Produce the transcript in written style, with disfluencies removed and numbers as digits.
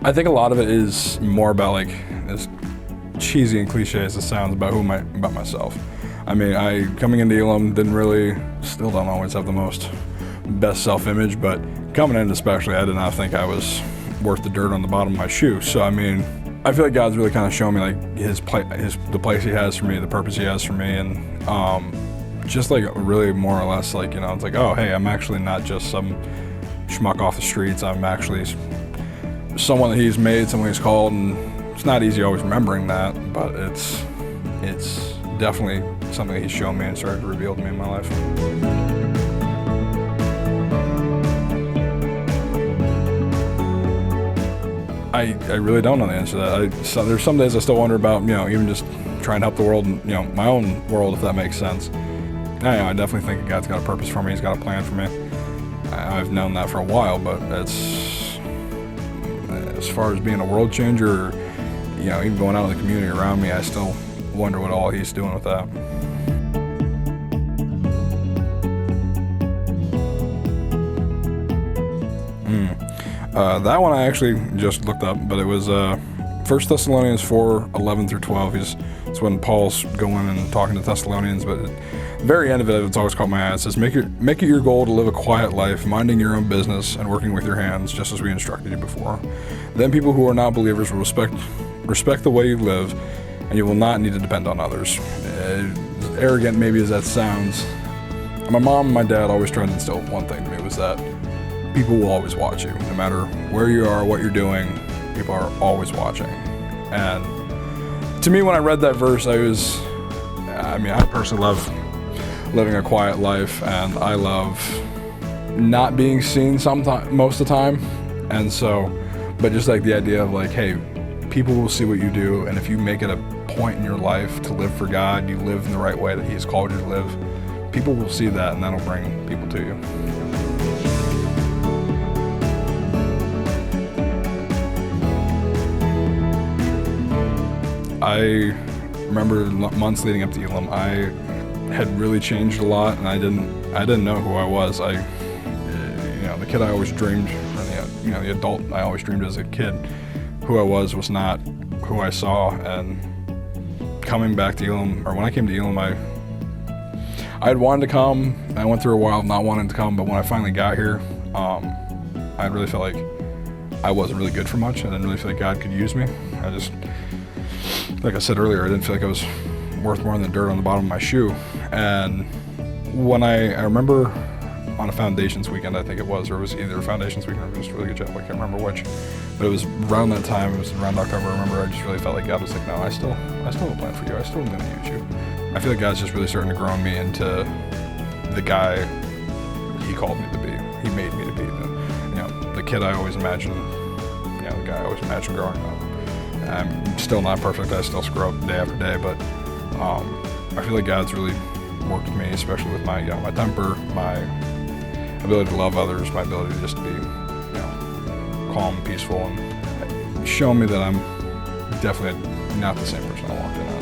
I think a lot of it is more about, like, as cheesy and cliche as it sounds, about about myself. I mean, coming into Elam still don't always have the best self-image, but coming in especially, I did not think I was worth the dirt on the bottom of my shoe. So I mean, I feel like God's really kind of shown me, like, the place He has for me, the purpose He has for me, and just like really more or less, like, you know, it's like, oh hey, I'm actually not just some schmuck off the streets. I'm actually someone that He's made, someone He's called, and it's not easy always remembering that, but it's definitely something that He's shown me and started to reveal to me in my life. I really don't know the answer to that. So there's some days I still wonder about, you know, even just trying to help the world and, you know, my own world, if that makes sense. I definitely think God's got a purpose for me. He's got a plan for me. I've known that for a while, but it's, as far as being a world changer, or, you know, even going out in the community around me, I still wonder what all He's doing with that. That one I actually just looked up, but it was 1 Thessalonians 4:11-12. It's when Paul's going and talking to Thessalonians, but at the very end of it, it's always caught my eye. It says, make it your goal to live a quiet life, minding your own business and working with your hands, just as we instructed you before. Then people who are not believers will respect the way you live, and you will not need to depend on others. As arrogant maybe as that sounds, my mom and my dad always tried to instill one thing to me, was that people will always watch you. No matter where you are, what you're doing, people are always watching. And to me, when I read that verse, I personally love living a quiet life, and I love not being seen most of the time. And so, but just like the idea of, like, hey, people will see what you do, and if you make it a point in your life to live for God, you live in the right way that He's called you to live, people will see that, and that'll bring people to you. I remember months leading up to Elam, I had really changed a lot, and I didn't know who I was. The kid I always dreamed, or the adult I always dreamed as a kid, who I was not who I saw. And coming back to Elam, or when I came to Elam, I had wanted to come. I went through a while of not wanting to come, but when I finally got here, I really felt like I wasn't really good for much. I didn't really feel like God could use me. Like I said earlier, I didn't feel like I was worth more than the dirt on the bottom of my shoe. And when I remember on a Foundations weekend, I think it was, or it was either a Foundations weekend or it was a really good job, I can't remember which, but it was around that time, it was around October. I remember I just really felt like God was like, no, I still have a plan for you. I still am going to use you. I feel like God's just really starting to grow me into the guy He called me to be. He made me to be the kid I always imagined, the guy I always imagined growing up. I'm still not perfect. I still screw up day after day, but I feel like God's really worked with me, especially with my my temper, my ability to love others, my ability to just be calm and peaceful, and show me that I'm definitely not the same person I walked in as.